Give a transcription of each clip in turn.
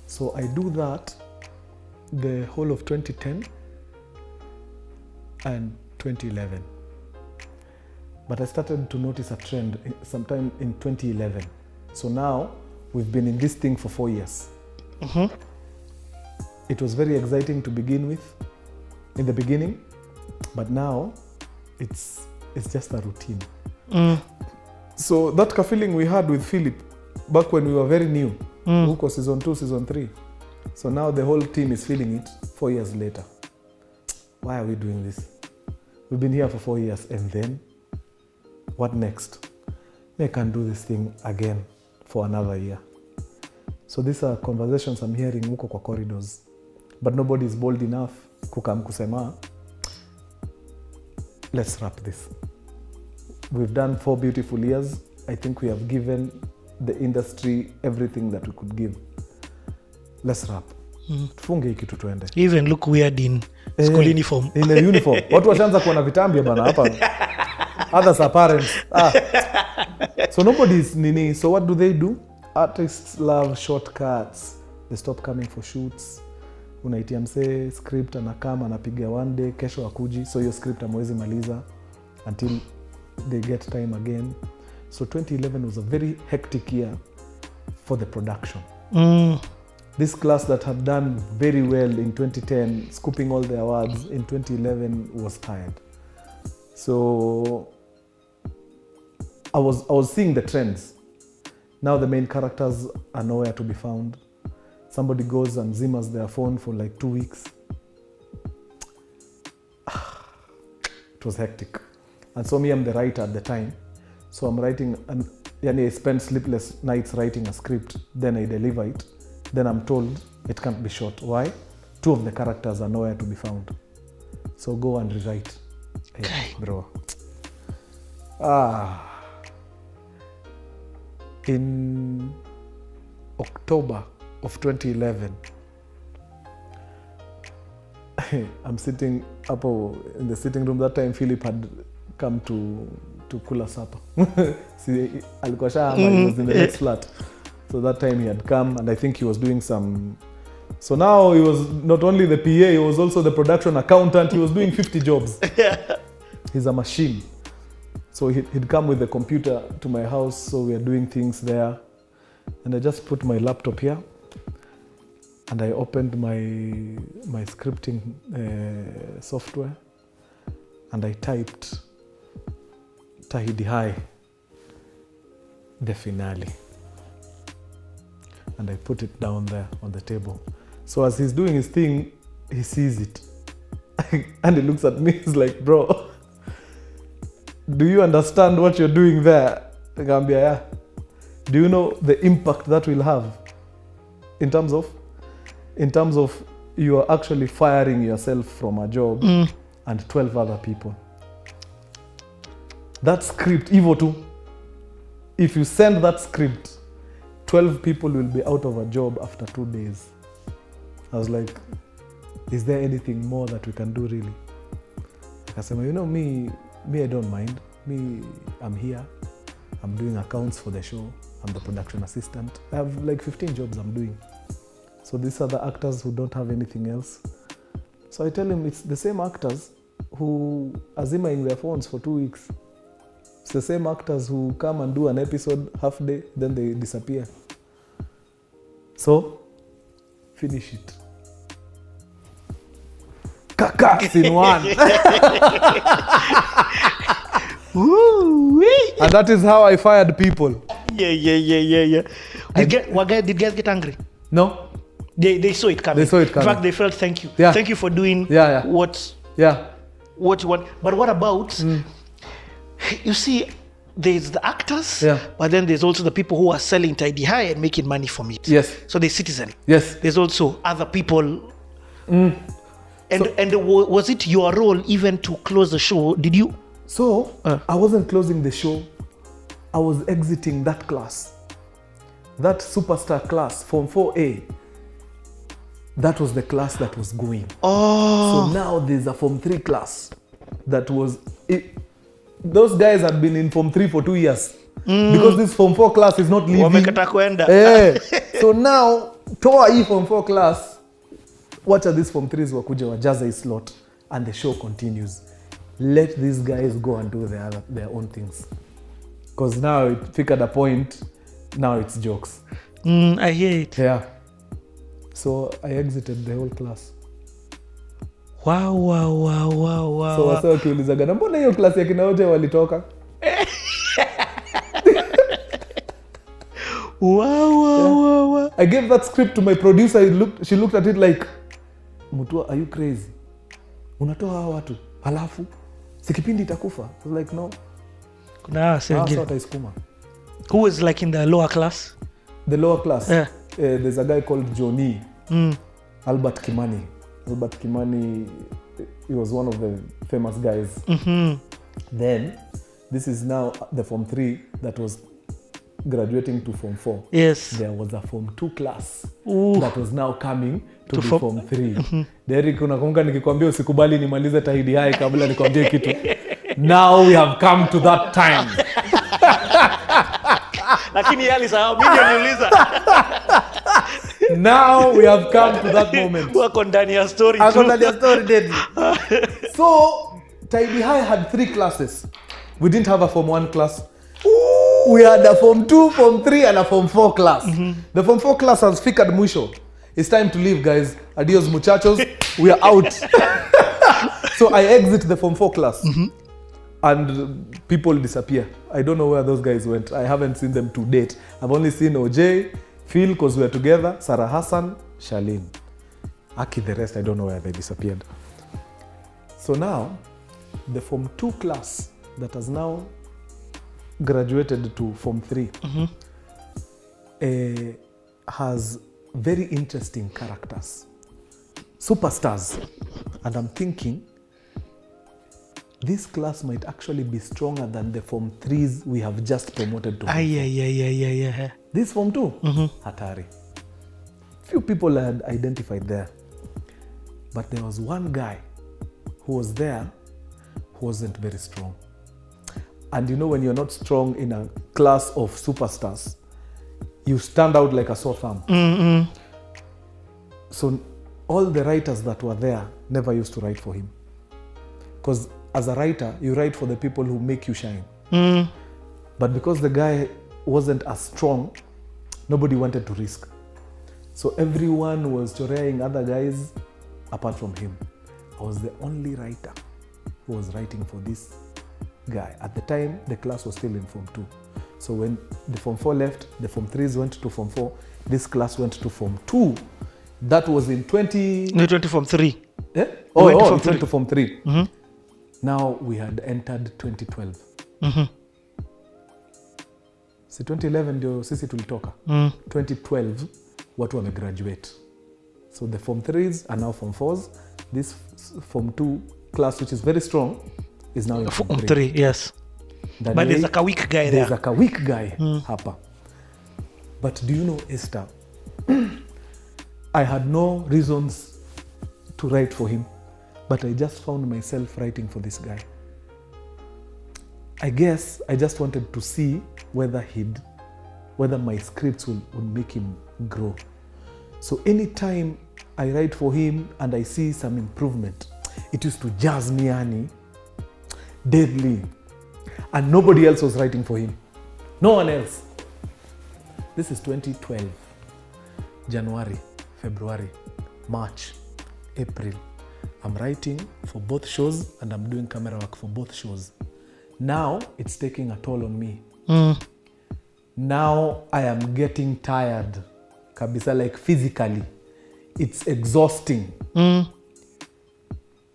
So I do that the whole of 2010 and 2011. But I started to notice a trend sometime in 2011. So now we've been in this thing for 4 years. Mm-hmm. It was very exciting to begin with, in the beginning, but now it's just a routine. So that feeling we had with Philip back when we were very new, huko season 2, season 3. So now the whole team is feeling it 4 years later. Why are we doing this? We've been here for 4 years, and then what next? I can't do this thing again for another year. So these are conversations I'm hearing huko kwa corridors. But nobody is bold enough kukam kusema, let's wrap this. We've done 4 beautiful years. I think we have given the industry everything that we could give. Let's wrap. Tufunge hiki kitu tuende. Even look weird in school uniform. In a uniform. Watu washaanza kuwa na vitambi bana hapa. Others are parents. So nobody's nini. So what do? Artists love shortcuts. They stop coming for shoots. Unaitia mse script anakama anapiga one day, kesho akuji. So your script amwezi maliza until they get time again. So 2011 was a very hectic year for the production. This class that had done very well in 2010, scooping all the awards, in 2011 was tired. So I was seeing the trends. Now the main characters are nowhere to be found. Somebody goes and zimmers their phone for like 2 weeks. It was hectic. And so me, I'm the writer at the time. So I'm writing, and I spend sleepless nights writing a script. Then I deliver it. Then I'm told it can't be shot. Why? 2 of the characters are nowhere to be found. So go and rewrite. Hey, bro. In October of 2011, I'm sitting up in the sitting room. That time Philip had come to kula supper. See, alikuwa shamba, he was in the next flat. So that time he had come, and I think he was doing some... So now he was not only the PA, he was also the production accountant. He was doing 50 jobs. He's a machine. So he'd come with the computer to my house, so we are doing things there. And I just put my laptop here, and I opened my scripting software, and I typed Tahidi High, the finale. And I put it down there on the table. So as he's doing his thing, he sees it. And he looks at me, he's like, bro, do you understand what you're doing there? Gambia, yeah. Do you know the impact that will have in terms of you are actually firing yourself from a job and 12 other people? That script, Evo 2, if you send that script, 12 people will be out of a job after 2 days. I was like, is there anything more that we can do really? I said, me, I don't mind. Me, I'm here. I'm doing accounts for the show. I'm the production assistant. I have like 15 jobs I'm doing. So these are the actors who don't have anything else. So I tell him it's the same actors who are zimmering their phones for 2 weeks. It's the same actors who come and do an episode half day, then they disappear. So, finish it. Kakas in one. And that is how I fired people. Yeah. Did guys get angry? No. They saw it coming. They saw it coming. In fact, they felt thank you. Yeah. Thank you for doing what you want. But what about, you see, there's the actors, but then there's also the people who are selling Tahidi High and making money from it. Yes. So there's Citizen. Yes. There's also other people. And was it your role even to close the show? Did you? So, I wasn't closing the show. I was exiting that class. That superstar class, Form 4A. That was the class that was going. So now there's a Form 3 class that was... Those guys had been in Form 3 for 2 years. Because this Form 4 class is not leaving. Wamekata kuenda. So now toa hii form 4 class, wacha this form 3s wakuja wajaza hii slot, and the show continues. Let these guys go and do their own things, because now it pick at a point, now it's jokes. I hear it. Yeah, so I exited the whole class. Wow. So wasa wakiulizaga, mbona hiyo class ya kina Oje walitoka? Wow. I gave that script to my producer. She looked at it like, Mutua, are you crazy? Unatoa hawa watu halafu si kipindi itakufa? I was like, no. Kuna wataisukuma. Who was like in the lower class? The lower class? Yeah. There's a guy called Johnny. Albert Kimani, he was one of the famous guys. Then, this is now the form 3 that was graduating to form 4. Yes. There was a form 2 class that was now coming to the form 3. Derek, unakumbuka nikikwambia usikubali nimalize Tahidi High kabla nikwambie kitu. Now we have come to that time. Lakini yali sawa, mimi niuliza. Now we have come to that moment. Wako ndani ya story. Wako ndani ya story deadly. So, Tahidi High had 3 classes. We didn't have a form 1 class. We had a form 2, form 3 and a form 4 class. The form 4 class has fikared mwisho. It's time to leave, guys. Adios muchachos. We are out. So I exit the form 4 class. And people disappear. I don't know where those guys went. I haven't seen them to date. I've only seen OJ, Phil, because we are together, Sarah Hassan, Charlene. Aki, the rest, I don't know where they disappeared. So now, the form 2 class that has now graduated to form 3 has very interesting characters, superstars, and I'm thinking this class might actually be stronger than the form 3s we have just promoted to. Yeah. This form 2, hatari. Few people had identified there, but there was one guy who was there who wasn't very strong. And you know, when you're not strong in a class of superstars, you stand out like a sore thumb. So all the writers that were there never used to write for him. Because as a writer, you write for the people who make you shine. But because the guy wasn't as strong, nobody wanted to risk. So everyone was choreaing other guys apart from him. I was the only writer who was writing for this guy. At the time, the class was still in form 2. So when the form 4 left, the form 3s went to form 4. This class went to form 2. That was in 20... No, 20 form 3. Eh? Went to form 3. Now we had entered 2012. Si 2011 ndio sisi tulitoka. 2012 watu wamegraduate. So the form 3s are now form 4s. This form 2 class, which is very strong, is now in form 3. Yes. But there's like a weak guy there. There's like a weak guy hapa. But do you know, Esther, I had no reasons to write for him, but I just found myself writing for this guy. I guess I just wanted to see whether my scripts would make him grow. So anytime I write for him and I see some improvement, it used to jazz me, Annie, deadly. And nobody else was writing for him. No one else. This is 2012. January, February, March, April. I'm writing for both shows and I'm doing camera work for both shows. Now it's taking a toll on me. Now I am getting tired. Kabisa, like physically. It's exhausting.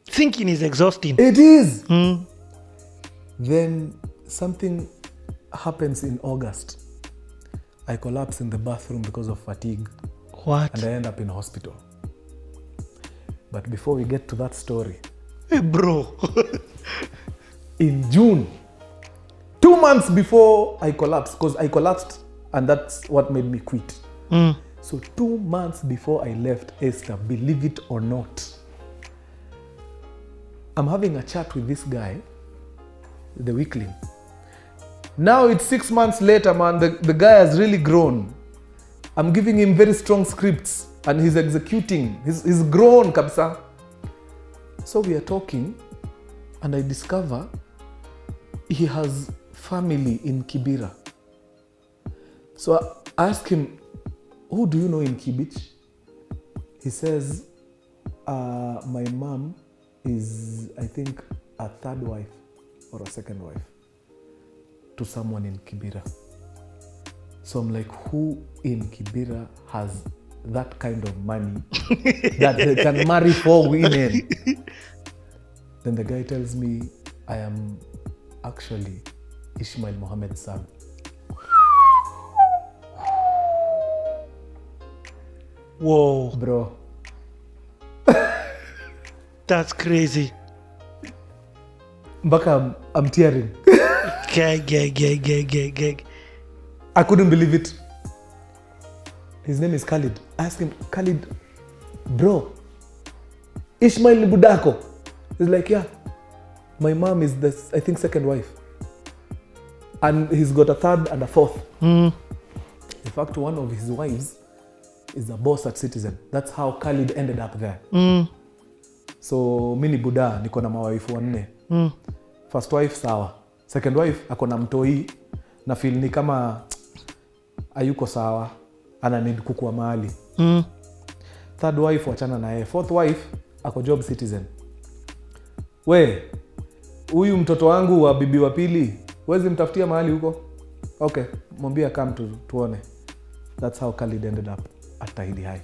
Thinking is exhausting. It is. Then something happens in August. I collapse in the bathroom because of fatigue. What? And I end up in hospital. But before we get to that story, hey, bro. in June, 2 months before I collapsed, because I collapsed and that's what made me quit. So 2 months before I left Esther, believe it or not, I'm having a chat with this guy, the weakling. Now it's 6 months later, man, the guy has really grown. I'm giving him very strong scripts and he's executing. He's grown kabisa. So we are talking and I discover he has family in Kibera. So I ask him, who do you know in Kibich? He says, my mom is, I think, a third wife or a second wife to someone in Kibera. So I'm like, who in Kibera has that kind of money that they can marry 4 women? Then the guy tells me, I am actually Ishmael Mohammed's son. Whoa. Bro. That's crazy. Mbaka, I'm tearing. Gag. I couldn't believe it. His name is Khalid. I asked him, Khalid, bro, Ishmael ni budako? He's like, yeah. My mom is the, I think, second wife. And he's got a third and a fourth. In fact, one of his wives is a boss at Citizen. That's how Khalid ended up there. So, mini Buddha, niko na mawaifu 4. First wife, sawa. Second wife, ako na mtoi. Na feel ni kama ayuko sawa. Ana need kukua mahali. Third wife, wachana na yeye. Fourth wife, ako job Citizen. We, huyu mtoto wangu wa bibi wa pili, wezi mtafutia mahali huko? Okay, mwambia come tuone. That's how Khalid ended up at Tahidi High.